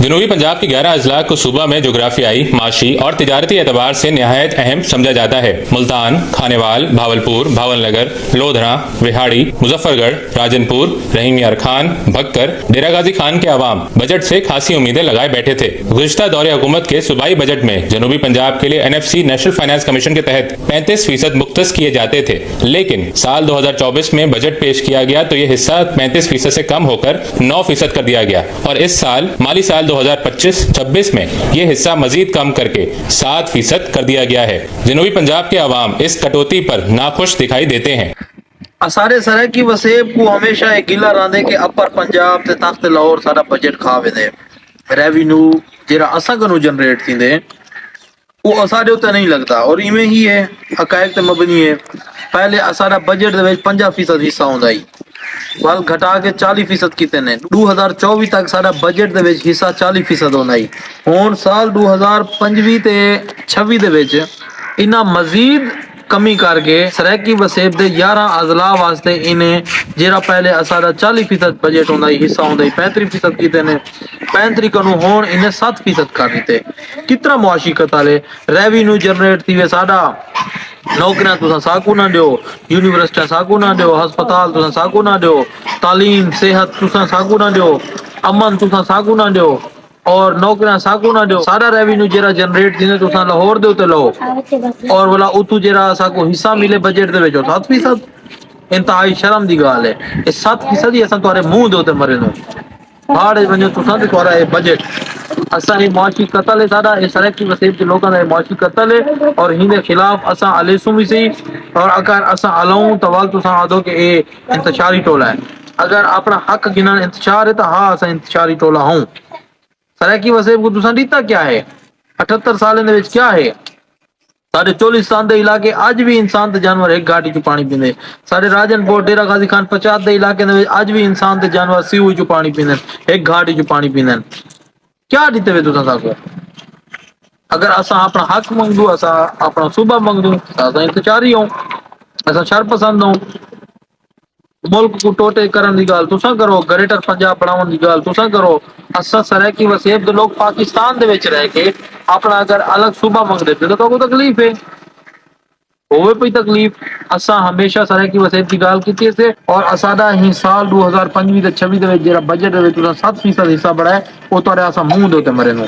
जनूबी पंजाब के 11 अजला को सूबा में जोग्राफियाई, माशी और तिजारती एतबार से नहायत अहम समझा जाता है। मुल्तान, खानेवाल, भावलपुर, भावलनगर, लोधरा, विहाड़ी, मुजफ्फरगढ़, राजनपुर, रहीम यार खान, भक्कर, डेरा गाजी खान के अवाम बजट से खासी उम्मीदें लगाए बैठे थे। गुज़िश्ता दौरे हुकूमत के सूबाई बजट में जनूबी पंजाब के लिए एनएफसी नेशनल फाइनेंस कमीशन के तहत 35% मुख्तस किए जाते थे, लेकिन साल 2024 में बजट पेश किया गया तो ये हिस्सा 35% से कम होकर 9% कर दिया गया और इस साल माली साल 2025-26 में ये हिस्सा मजीद कम करके 7% कर दिया गया है। जनूबी पंजाब के अवाम इस कटौती पर नाखुश दिखाई देते हैं। असारे सरे की वसेब को हमेशा एक गिला रांदे के अपर पंजाब ते तख्त लाहौर सारा बजट खा वेंदे। रेवेन्यू जेरा असा कनो जनरेट थींदे वो असारे उते नहीं लगता और इवें ही है हकायक ते मबनी है। पहले असारा बजट दे विच 50% हिस्सा होंदा ही वाल घटा के 40% किते ने 2024 तक सारा बजट दे विच हिस्सा 40% होंदा ही। हुन साल 2025 ते 26 दे विच इना मजीद कमी करके सराकी वसेब दे 11 अजला वास्ते इन्हें जेरा पहले असारा 40% बजट होंदा ही हिस्सा होंदा ही 35% किते ने 35 कनु होन इन्हें 7% कर दिते। कितना मुआशी कताले रेवेन्यू जनरेट थी वे साडा नौकरियां तुसा साकू ना दियो, यूनिवर्सिटी साकू ना दियो, हस्पताल तुसा साकू ना दियो, तालीम सेहत तुसा साकू ना दियो, अमन तुसा साकू ना दियो और नौकरियां साकू ना दियो। सारा रेवेन्यू जेरा जनरेट थीने तुसा लाहौर दे उते लो और वाला उतु जेरा साकू हिस्सा मिले बजट दे विच 7%। इंतहाई शर्म दी गाल है। ये 7% ही असा तुम्हारे मुंह दे उते मरे नो भाड़े वञो तुसा ते तुम्हारा ये बजट असा ये मुआशी कतल है सारा ये सराकी वसेब के लोगों का मुआशी कतल है और हिंदे खिलाफ असा अलेसुम भी सही और अगर असा अलऊं तवाल तुसा आदो के ए इंतशारी टोला है। अगर अपना हक गिनन इंतशार है तो हाँ असा इंतशारी टोला हूं। सराकी वसेब को तुसा दीता क्या है 78 साल दे विच क्या है साढ़े 40 दे इलाके अज भी इंसान ते जानवर एक घाटी चो पानी पींदे। साढ़े राजनपुर डेरा गाजी खान 50 दे इलाके दे अज भी इंसान ते जानवर सीऊ चो पानी पींदे एक घाटी चो पानी पींदे। क्या दीते वे तुसा साको अगर असा अपना हक मंगदू असा अपना सूबा मंगदू असा इंतजारी हो असा शर पसंद हो। मुल्क को टोटे करन दी गाल तुसा करो ग्रेटर पंजाब बनावन दी गाल तुसा करो। असा सराकी वसेब दे लोग पाकिस्तान दे विच रह के अपना अगर अलग सूबा मंगदे तो को तकलीफ है होवे पई तकलीफ। असा हमेशा सराकी वसेब की गाल कीती से और असादा ही साल 2025 ते 26 दे विच जेरा बजट दे विच तुसा 7% हिस्सा बढ़ाए ओ तोरे असा मुंह दे उते मरे नो।